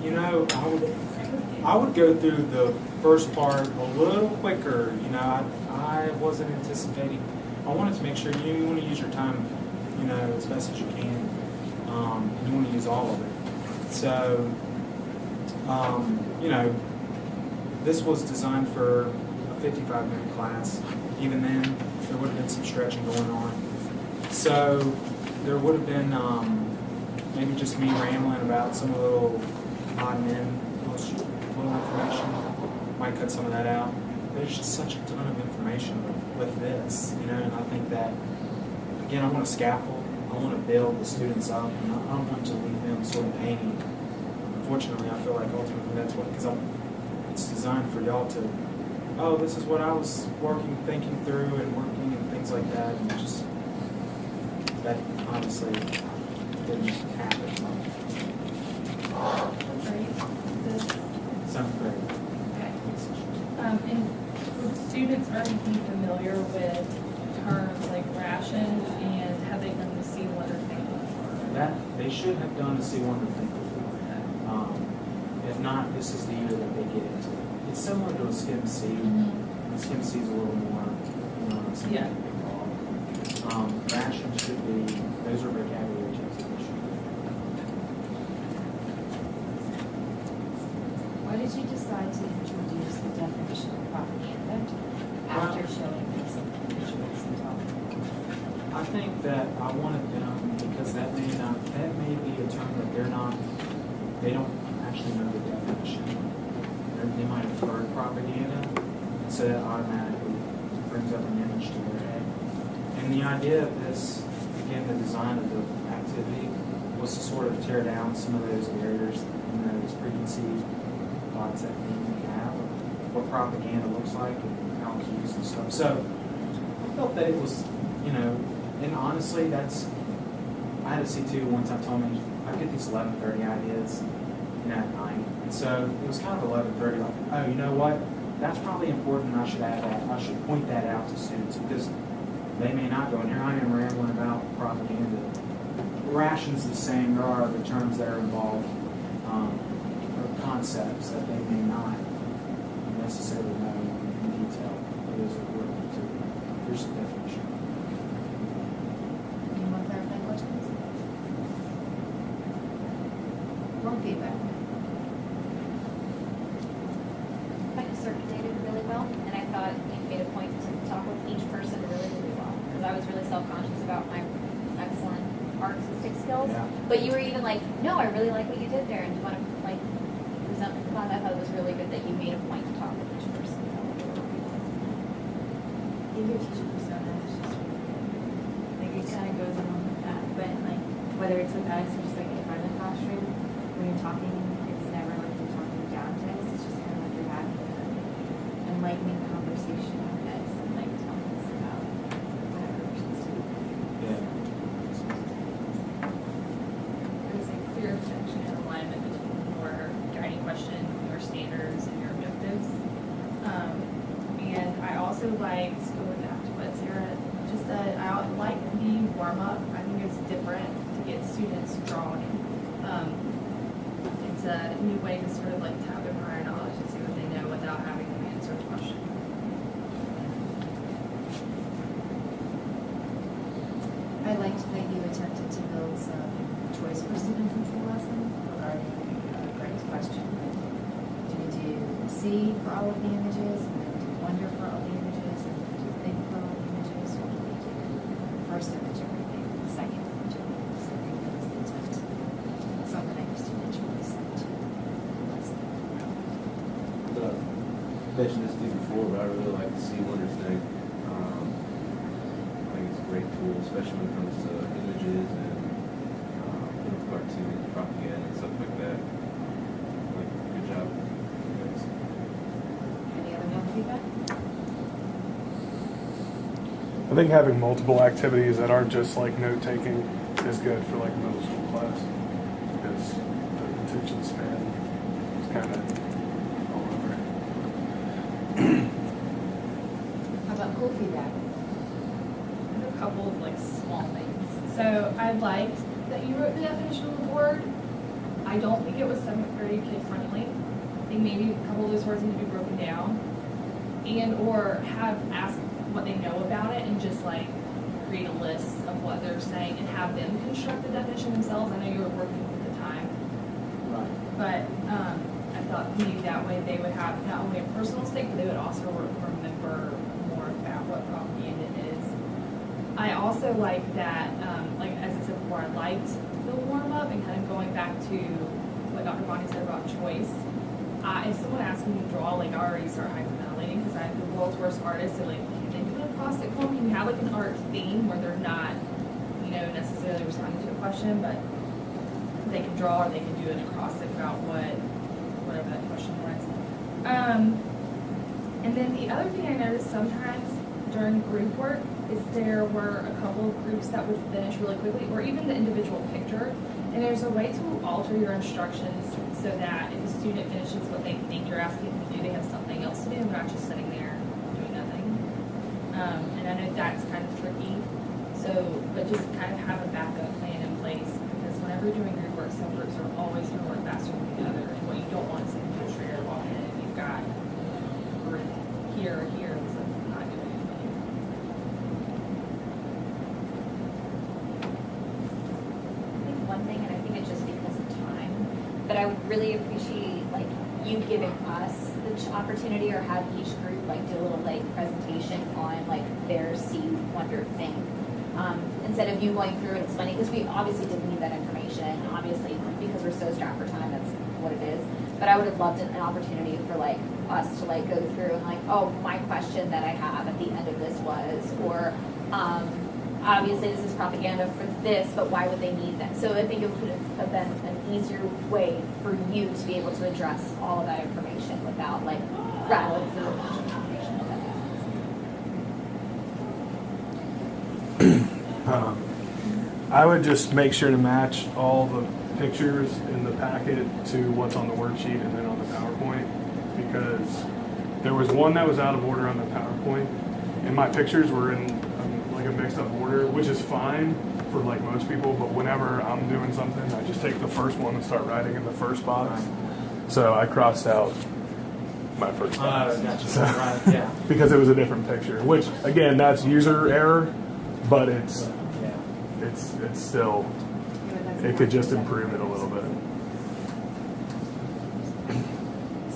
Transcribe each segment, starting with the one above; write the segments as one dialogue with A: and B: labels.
A: You know, I would go through the first part a little quicker. You know, I wasn't anticipating. I wanted to make sure you want to use your time, you know, as best as you can. You want to use all of it. So, you know, this was designed for a 55-minute class. Even then, there would have been some stretching going on. So there would have been maybe just me rambling about some of the little odd men, little information. Might cut some of that out. There's just such a ton of information with this, you know, and I think that, again, I want to scaffold. I want to build the students up, and I don't want to leave them sort of hanging. Unfortunately, I feel like ultimately that's what, because it's designed for y'all to, oh, this is what I was thinking through and working and things like that, and just, that honestly didn't happen. Seventh grade.
B: Okay. And would students already be familiar with terms like ration, and have they done the See Wonder thing before?
A: That they should have done the See Wonder thing before. If not, this is the year that they get into it. It's similar to a Skim C. The Skim C is a little more,
B: Yeah.
A: involved. Rations should be, those are vocabulary checks that they should be.
C: Why did you decide to introduce the definition of propaganda after showing these visuals and talking?
A: I think that I wanted them, because that may be a term that they don't actually know the definition. They might have heard propaganda, and so that automatically brings up an image to their head. And the idea of this, again, the design of the activity, was to sort of tear down some of those barriers, you know, those preconceived thoughts that we have of what propaganda looks like and how it's used and stuff. So I felt that it was, you know, and honestly, I had a C2 one time told me, I get these 11:30 ideas, you know, at night. And so it was kind of 11:30, like, oh, you know what? That's probably important, and I should add that. I should point that out to students, because they may not go. And here I am rambling about propaganda. Ration's the same. There are other terms that are involved, or concepts that they may not necessarily know in detail. It is important to, here's the definition.
C: Any more clarifying questions? More feedback?
D: I just circulated really well, and I thought you made a point to talk with each person really, really well, because I was really self-conscious about my excellent artistic skills.
A: Yeah.
D: But you were even like, no, I really like what you did there, and you want to like present the thought. I thought it was really good that you made a point to talk with each person.
E: In your teaching persona, it's just like it kind of goes along with that. But like whether it's with us or just like in front of the classroom, when you're talking, it's never like you're talking down to us. It's just kind of like you're having an enlightening conversation with us and like telling us about whatever we're supposed to be.
A: Yeah.
B: There's a clear connection and alignment between your guiding question, your standards, and your objectives. And I also liked going back to what Sarah just said. I like the warm up. I think it's different to get students drawn in. It's a new way to sort of like tap their prior knowledge and see what they know without having to answer the question.
C: I liked that you attempted to build some choice for students into the lesson regarding Greg's question. Do we do see for all of the images, and then do wonder for all the images, and then do think for all the images, or do we do first image everything, second image everything? So I think that was the intent. Something I used to mention said to the lesson.
F: I mentioned this to you before, but I really like the See Wonder thing. I think it's a great tool, especially when it comes to images and cartoons, propaganda, and stuff like that. Like, good job.
C: Any other more feedback?
G: I think having multiple activities that aren't just like note taking is good for like a middle school class, because the attention span is kind of all over.
C: How about cool feedback?
B: A couple of like small things. So I liked that you wrote the definition of the word. I don't think it was seventh grade kid friendly. I think maybe a couple of those words need to be broken down and or have asked what they know about it and just like create a list of what they're saying and have them construct the definition themselves. I know you were working with the time,
A: Right.
B: but I thought maybe that way they would have not only a personal stake, but they would also remember more about what propaganda is. I also like that, like as I said before, I liked the warm up and kind of going back to what Dr. Bonnie said about choice. If someone asks me to draw, like I already start hyperventilating because I'm the world's worst artist. So like, can they do an acrostic poem? Can you have like an art theme where they're not, you know, necessarily responding to a question, but they can draw or they can do an acrostic about whatever that question was. And then the other thing I noticed sometimes during group work is there were a couple of groups that would finish really quickly, or even the individual picture. And there's a way to alter your instructions so that if a student finishes what they think you're asking them to do, they have something else to do and they're not just sitting there doing nothing. And I know that's kind of tricky. So, but just kind of have a backup plan in place because whenever you're doing group work, some groups are always going to work faster than the other. And what you don't want is an administrator walking in and you've got a group here or here that's not doing anything.
D: I think one thing, and I think it's just because of time, but I would really appreciate like you giving us the opportunity or have each group like do a little like presentation on like their see, wonder, think. Instead of you going through and explaining, because we obviously didn't need that information, obviously because we're so strapped for time, that's what it is. But I would have loved an opportunity for like us to like go through and like, oh, my question that I have at the end of this was, or obviously this is propaganda for this, but why would they need that? So I think it would have been an easier way for you to be able to address all of that information without like rattling through a bunch of information. If that makes sense.
G: I would just make sure to match all the pictures in the packet to what's on the worksheet and then on the PowerPoint, because there was one that was out of order on the PowerPoint, and my pictures were in like a mixed up order, which is fine for like most people, but whenever I'm doing something, I just take the first one and start writing in the first box. So I crossed out my first box.
A: Gotcha.
G: So-
A: Right, yeah.
G: because it was a different picture, which again, that's user error, but it's still, it could just improve it a little bit.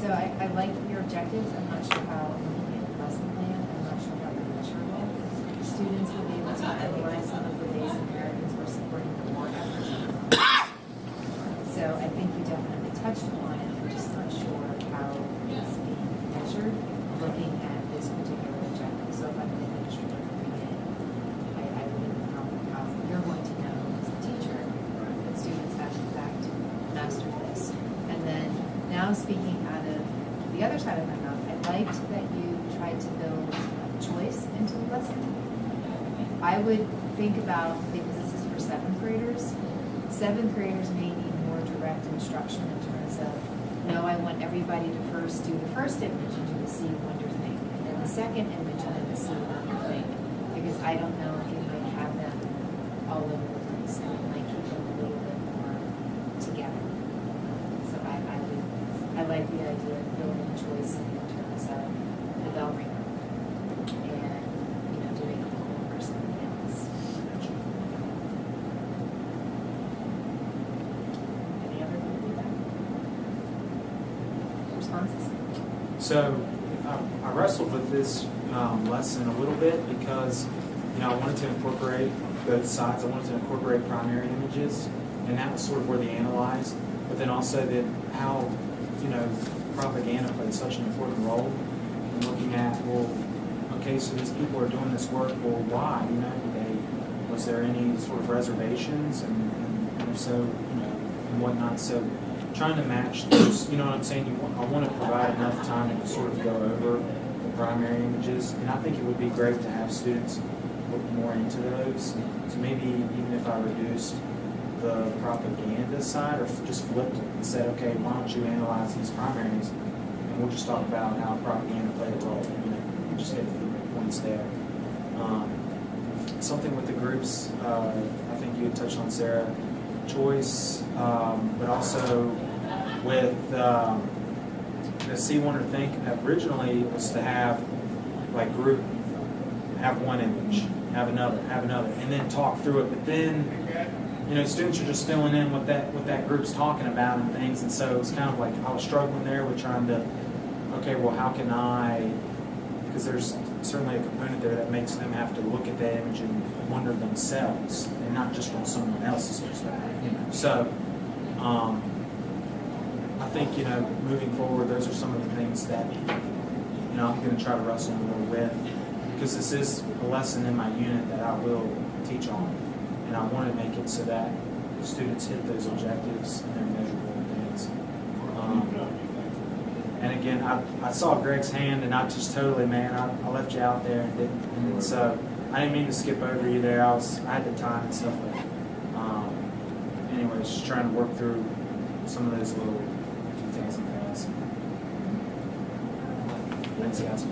C: So I like your objectives. I'm not sure how looking at the lesson plan, I'm not sure how they're measurable. Students will be able to analyze some of the ways Americans were supporting the war efforts. So I think you definitely touched upon it. I'm just not sure how it's being measured, looking at this particular objective. So if I'm an administrator coming in, I wouldn't know how you're going to know as a teacher that students have in fact mastered this. And then now speaking out of the other side of my mouth, I liked that you tried to build choice into the lesson. I would think about, because this is for seventh graders may need more direct instruction in terms of, no, I want everybody to first do the first image and do the see, wonder, think, and then the second image and then the see, wonder, think, because I don't know if you might have them all over the place and it might keep them a little bit more together. So I like the idea of building choice in terms of the bell ringer and, doing a poem or something else. Any other feedback? Responses?
A: So I wrestled with this lesson a little bit because I wanted to incorporate both sides. I wanted to incorporate primary images, and that was sort of where the analyze, but then also that how propaganda played such an important role in looking at, well, okay, so these people are doing this work, well, why? Was there any sort of reservations, and if so, and whatnot. So trying to match those, you know what I'm saying? I want to provide enough time to sort of go over the primary images, and I think it would be great to have students look more into those. So maybe even if I reduced the propaganda side, or just flipped it and said, okay, why don't you analyze these primaries, and we'll just talk about how propaganda played a role. Just hit a few points there. Something with the groups, I think you had touched on, Sarah, choice, but also with the See, Wonder, Think originally was to have like group, have one image, have another, and then talk through it. But then, you know, students are just filling in what that group's talking about and things, and so it's kind of like I was struggling there with trying to, okay, well, how can I? Because there's certainly a component there that makes them have to look at the image and wonder themselves, and not just from someone else's perspective. You know, so I think, you know, moving forward, those are some of the things that, you know, I'm going to try to wrestle more with, because this is a lesson in my unit that I will teach on, and I want to make it so that students hit those objectives and they're measurable things. And again, I saw Greg's hand, and I just totally, man, I left you out there, and so I didn't mean to skip over you there. I had the time and stuff, but anyways, just trying to work through some of those little details and things. Thanks, guys.